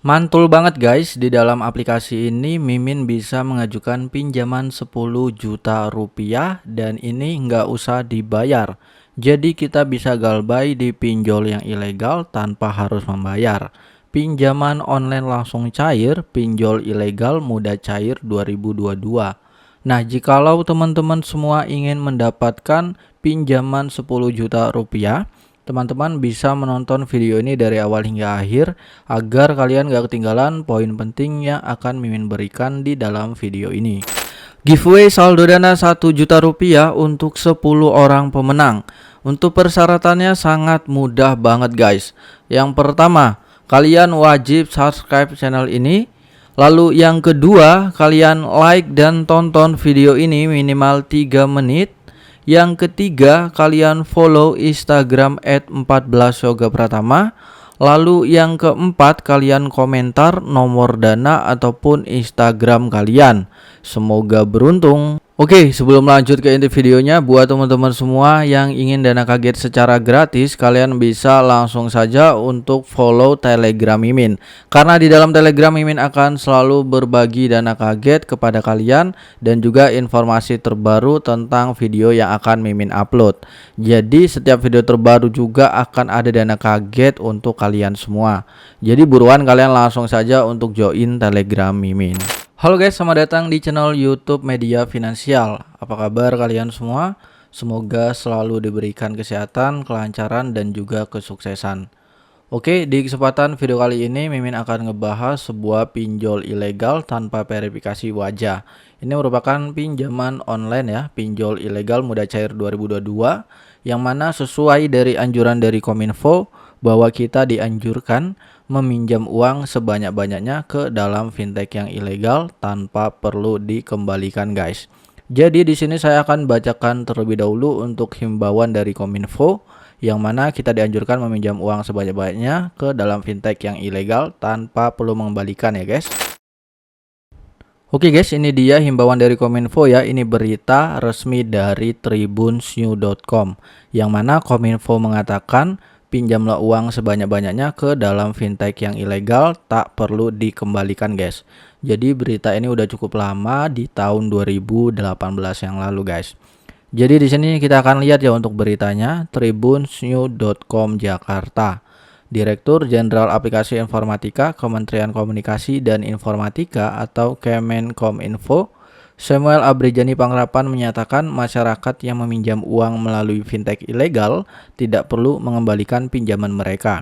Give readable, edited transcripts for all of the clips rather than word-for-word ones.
Mantul banget guys, di dalam aplikasi ini Mimin bisa mengajukan pinjaman 10 juta rupiah dan ini nggak usah dibayar. Jadi kita bisa galbay di pinjol yang ilegal tanpa harus membayar. Pinjaman online langsung cair, pinjol ilegal mudah cair 2022. Nah, jikalau teman-teman semua ingin mendapatkan pinjaman 10 juta rupiah, teman-teman bisa menonton video ini dari awal hingga akhir agar kalian gak ketinggalan poin penting yang akan Mimin berikan di dalam video ini. Giveaway saldo dana 1 juta rupiah untuk 10 orang pemenang. Untuk persyaratannya sangat mudah banget guys. Yang pertama, kalian wajib subscribe channel ini. Lalu yang kedua, kalian like dan tonton video ini minimal 3 menit. Yang ketiga, kalian follow Instagram @14yogapratama. Lalu yang keempat, kalian komentar nomor dana ataupun Instagram kalian. Semoga beruntung. Oke, sebelum lanjut ke inti videonya, buat teman-teman semua yang ingin dana kaget secara gratis, kalian bisa langsung saja untuk follow Telegram Mimin. Karena di dalam Telegram Mimin akan selalu berbagi dana kaget kepada kalian dan juga informasi terbaru tentang video yang akan Mimin upload. Jadi setiap video terbaru juga akan ada dana kaget untuk kalian semua. Jadi buruan kalian langsung saja untuk join Telegram Mimin. Halo guys, selamat datang di channel YouTube Media Finansial. Apa kabar kalian semua? Semoga selalu diberikan kesehatan, kelancaran, dan juga kesuksesan. Oke, di kesempatan video kali ini Mimin akan ngebahas sebuah pinjol ilegal tanpa verifikasi wajah. Ini merupakan pinjaman online ya, pinjol ilegal mudah cair 2022, yang mana sesuai dari anjuran dari Kominfo bahwa kita dianjurkan meminjam uang sebanyak-banyaknya ke dalam fintech yang ilegal tanpa perlu dikembalikan guys. Jadi di sini saya akan bacakan terlebih dahulu untuk himbauan dari Kominfo yang mana kita dianjurkan meminjam uang sebanyak-banyaknya ke dalam fintech yang ilegal tanpa perlu mengembalikan ya guys. Oke guys, ini dia himbauan dari Kominfo ya. Ini berita resmi dari tribunsnews.com yang mana Kominfo mengatakan pinjamlah uang sebanyak-banyaknya ke dalam fintech yang ilegal, tak perlu dikembalikan guys. Jadi berita ini udah cukup lama, di tahun 2018 yang lalu guys. Jadi di sini kita akan lihat ya untuk beritanya, tribunsnews.com Jakarta. Direktur Jenderal Aplikasi Informatika Kementerian Komunikasi dan Informatika atau Kemenkominfo Samuel Abrijani Pangrapan menyatakan masyarakat yang meminjam uang melalui fintech ilegal tidak perlu mengembalikan pinjaman mereka.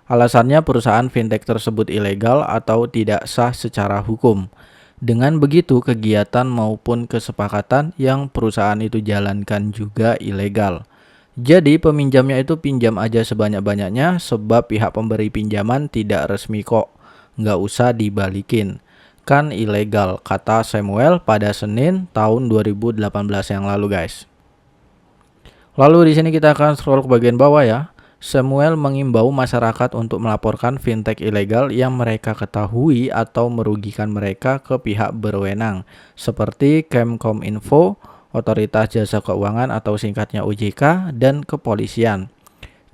Alasannya perusahaan fintech tersebut ilegal atau tidak sah secara hukum. Dengan begitu kegiatan maupun kesepakatan yang perusahaan itu jalankan juga ilegal. Jadi peminjamnya itu pinjam aja sebanyak-banyaknya sebab pihak pemberi pinjaman tidak resmi kok. Nggak usah dibalikin. Kan ilegal, kata Samuel pada Senin tahun 2018 yang lalu guys. Lalu di sini kita akan scroll ke bagian bawah ya. Samuel mengimbau masyarakat untuk melaporkan fintech ilegal yang mereka ketahui atau merugikan mereka ke pihak berwenang seperti Kemkominfo, Otoritas Jasa Keuangan atau singkatnya OJK, dan kepolisian.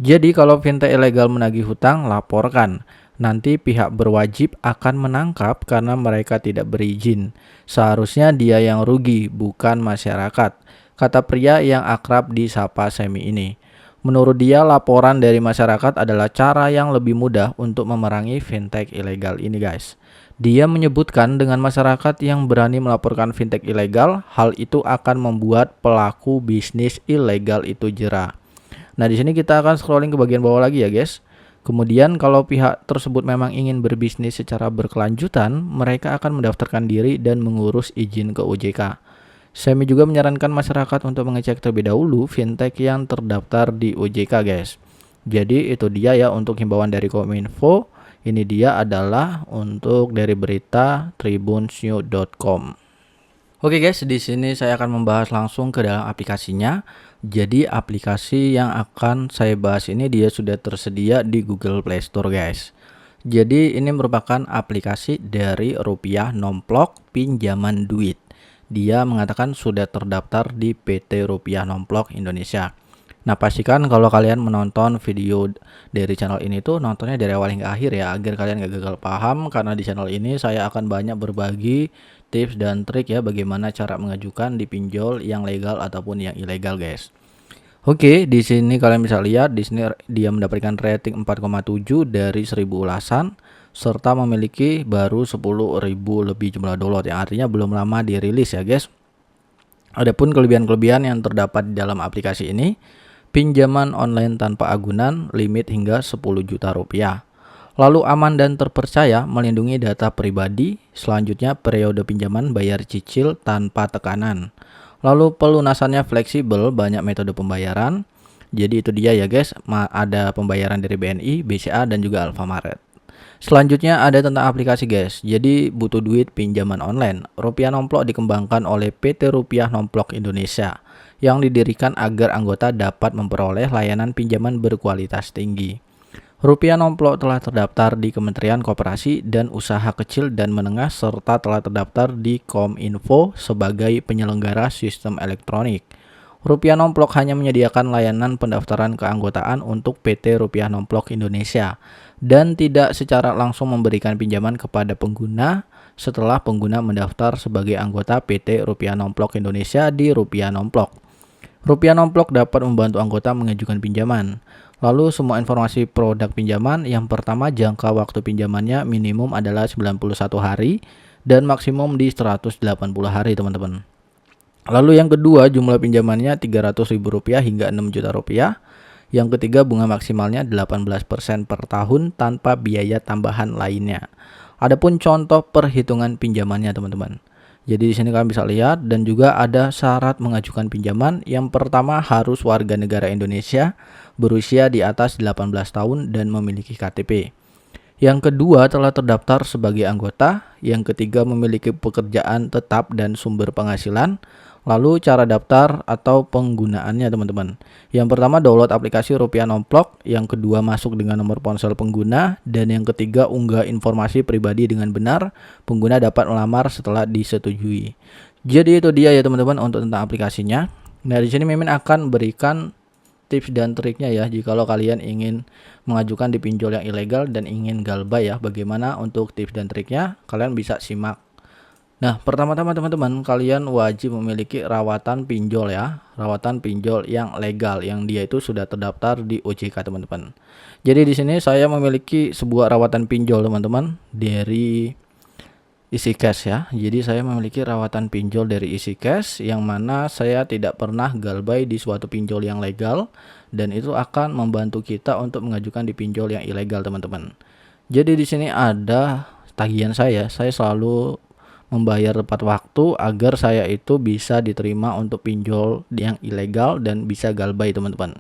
Jadi kalau fintech ilegal menagih hutang, laporkan. Nanti pihak berwajib akan menangkap karena mereka tidak berizin. Seharusnya dia yang rugi, bukan masyarakat, kata pria yang akrab disapa Semi ini. Menurut dia, laporan dari masyarakat adalah cara yang lebih mudah untuk memerangi fintech ilegal ini guys. Dia menyebutkan dengan masyarakat yang berani melaporkan fintech ilegal, hal itu akan membuat pelaku bisnis ilegal itu jera. Nah, di sini kita akan scrolling ke bagian bawah lagi ya guys. Kemudian kalau pihak tersebut memang ingin berbisnis secara berkelanjutan, mereka akan mendaftarkan diri dan mengurus izin ke OJK. Semi juga menyarankan masyarakat untuk mengecek terlebih dahulu fintech yang terdaftar di OJK guys. Jadi itu dia ya untuk himbauan dari Kominfo. Ini dia adalah untuk dari berita tribunsnews.com. Oke guys, di sini saya akan membahas langsung ke dalam aplikasinya. Jadi aplikasi yang akan saya bahas ini dia sudah tersedia di Google Play Store guys. Jadi ini merupakan aplikasi dari Rupiah Nomplok Pinjaman Duit. Dia mengatakan sudah terdaftar di PT Rupiah Nomplok Indonesia. Nah, pastikan kalau kalian menonton video dari channel ini tuh nontonnya dari awal hingga akhir ya, agar kalian gak gagal paham, karena di channel ini saya akan banyak berbagi tips dan trik ya bagaimana cara mengajukan di pinjol yang legal ataupun yang ilegal, guys. Oke, di sini kalian bisa lihat di sini dia mendapatkan rating 4,7 dari 1000 ulasan serta memiliki baru 10.000 lebih jumlah download, yang artinya belum lama dirilis ya, guys. Adapun kelebihan-kelebihan yang terdapat di dalam aplikasi ini, pinjaman online tanpa agunan, limit hingga 10 juta rupiah. Lalu aman dan terpercaya, melindungi data pribadi. Selanjutnya periode pinjaman bayar cicil tanpa tekanan. Lalu pelunasannya fleksibel, banyak metode pembayaran. Jadi itu dia ya guys, ada pembayaran dari BNI, BCA dan juga Alfamart. Selanjutnya ada tentang aplikasi guys. Jadi butuh duit pinjaman online. Rupiah Nomplok dikembangkan oleh PT Rupiah Nomplok Indonesia yang didirikan agar anggota dapat memperoleh layanan pinjaman berkualitas tinggi. Rupiah Nomplok telah terdaftar di Kementerian Koperasi dan Usaha Kecil dan Menengah serta telah terdaftar di Kominfo sebagai penyelenggara sistem elektronik. Rupiah Nomplok hanya menyediakan layanan pendaftaran keanggotaan untuk PT Rupiah Nomplok Indonesia dan tidak secara langsung memberikan pinjaman kepada pengguna setelah pengguna mendaftar sebagai anggota PT Rupiah Nomplok Indonesia di Rupiah Nomplok. Rupiah Nomplok dapat membantu anggota mengajukan pinjaman. Lalu semua informasi produk pinjaman, yang pertama jangka waktu pinjamannya minimum adalah 91 hari dan maksimum di 180 hari teman-teman. Lalu yang kedua jumlah pinjamannya Rp300.000 hingga Rp6 juta. Yang ketiga bunga maksimalnya 18% per tahun tanpa biaya tambahan lainnya. Adapun contoh perhitungan pinjamannya teman-teman. Jadi di sini kalian bisa lihat dan juga ada syarat mengajukan pinjaman. Yang pertama harus warga negara Indonesia, berusia di atas 18 tahun dan memiliki KTP. Yang kedua telah terdaftar sebagai anggota. Yang ketiga memiliki pekerjaan tetap dan sumber penghasilan. Lalu cara daftar atau penggunaannya teman-teman. Yang pertama download aplikasi Rupiah Nomplok. Yang kedua masuk dengan nomor ponsel pengguna. Dan yang ketiga unggah informasi pribadi dengan benar. Pengguna dapat melamar setelah disetujui. Jadi itu dia ya teman-teman untuk tentang aplikasinya. Nah di sini Mimin akan berikan tips dan triknya ya jikalau kalian ingin mengajukan di pinjol yang ilegal dan ingin galbay ya. Bagaimana untuk tips dan triknya kalian bisa simak. Nah pertama-tama teman-teman kalian wajib memiliki rawatan pinjol ya, rawatan pinjol yang legal yang dia itu sudah terdaftar di OJK teman-teman. Jadi di sini saya memiliki sebuah rawatan pinjol teman-teman dari EasyCash ya. Jadi saya memiliki rawatan pinjol dari EasyCash yang mana saya tidak pernah galbay di suatu pinjol yang legal dan itu akan membantu kita untuk mengajukan di pinjol yang ilegal teman-teman. Jadi di sini ada tagihan saya selalu membayar tepat waktu agar saya itu bisa diterima untuk pinjol yang ilegal dan bisa galbay teman-teman.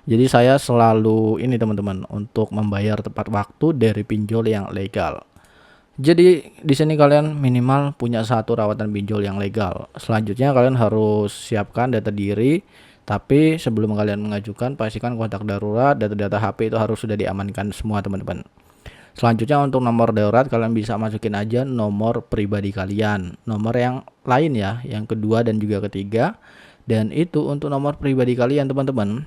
Jadi saya selalu ini teman-teman untuk membayar tepat waktu dari pinjol yang legal. Jadi di sini kalian minimal punya satu rawatan pinjol yang legal. Selanjutnya kalian harus siapkan data diri. Tapi sebelum kalian mengajukan pastikan kontak darurat, data-data HP itu harus sudah diamankan semua teman-teman. Selanjutnya untuk nomor darurat kalian bisa masukin aja nomor pribadi kalian. Nomor yang lain ya, yang kedua dan juga ketiga. Dan itu untuk nomor pribadi kalian teman-teman.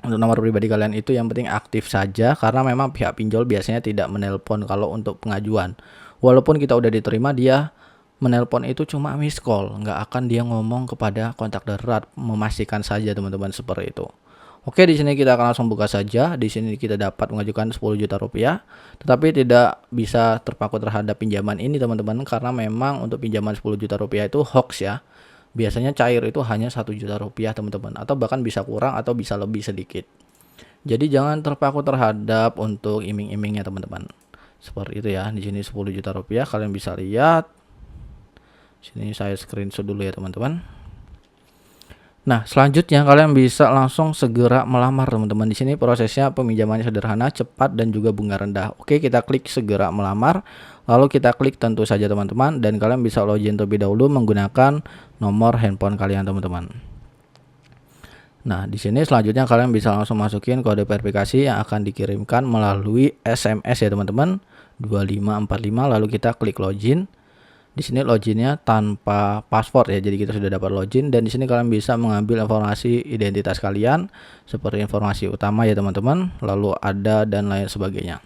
Untuk nomor pribadi kalian itu yang penting aktif saja karena memang pihak pinjol biasanya tidak menelpon kalau untuk pengajuan. Walaupun kita udah diterima dia menelpon itu cuma miss call, nggak akan dia ngomong kepada kontak darurat. Memastikan saja teman-teman seperti itu. Oke, di sini kita akan langsung buka saja. Di sini kita dapat mengajukan 10 juta rupiah, tetapi tidak bisa terpaku terhadap pinjaman ini teman-teman karena memang untuk pinjaman 10 juta rupiah itu hoax ya. Biasanya cair itu hanya 1 juta rupiah teman-teman, atau bahkan bisa kurang atau bisa lebih sedikit. Jadi jangan terpaku terhadap untuk iming-imingnya teman-teman. Seperti itu ya. Di sini 10 juta rupiah kalian bisa lihat. Sini saya screenshot dulu ya teman-teman. Nah, selanjutnya kalian bisa langsung segera melamar teman-teman. Di sini prosesnya peminjamannya sederhana, cepat dan juga bunga rendah. Oke, kita klik segera melamar. Lalu kita klik tentu saja teman-teman dan kalian bisa login terlebih dahulu menggunakan nomor handphone kalian teman-teman. Nah, di sini selanjutnya kalian bisa langsung masukin kode verifikasi yang akan dikirimkan melalui SMS ya teman-teman. 2545 lalu kita klik login. Di sini loginnya tanpa password ya. Jadi kita sudah dapat login dan di sini kalian bisa mengambil informasi identitas kalian seperti informasi utama ya teman-teman, lalu ada dan lain sebagainya.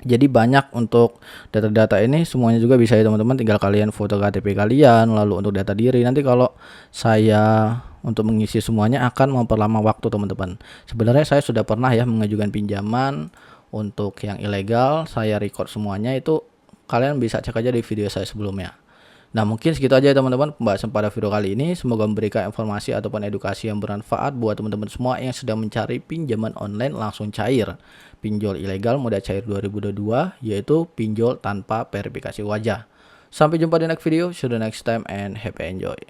Jadi banyak untuk data-data ini semuanya juga bisa ya teman-teman, tinggal kalian foto KTP kalian, lalu untuk data diri. Nanti kalau saya untuk mengisi semuanya akan memperlama waktu teman-teman. Sebenarnya saya sudah pernah ya mengajukan pinjaman untuk yang ilegal, saya record semuanya, itu kalian bisa cek aja di video saya sebelumnya. Nah, mungkin segitu aja ya teman-teman pembahasan pada video kali ini. Semoga memberikan informasi ataupun edukasi yang bermanfaat buat teman-teman semua yang sedang mencari pinjaman online langsung cair. Pinjol ilegal mode cair 2022, yaitu pinjol tanpa verifikasi wajah. Sampai jumpa di next video. See you the next time and happy enjoy.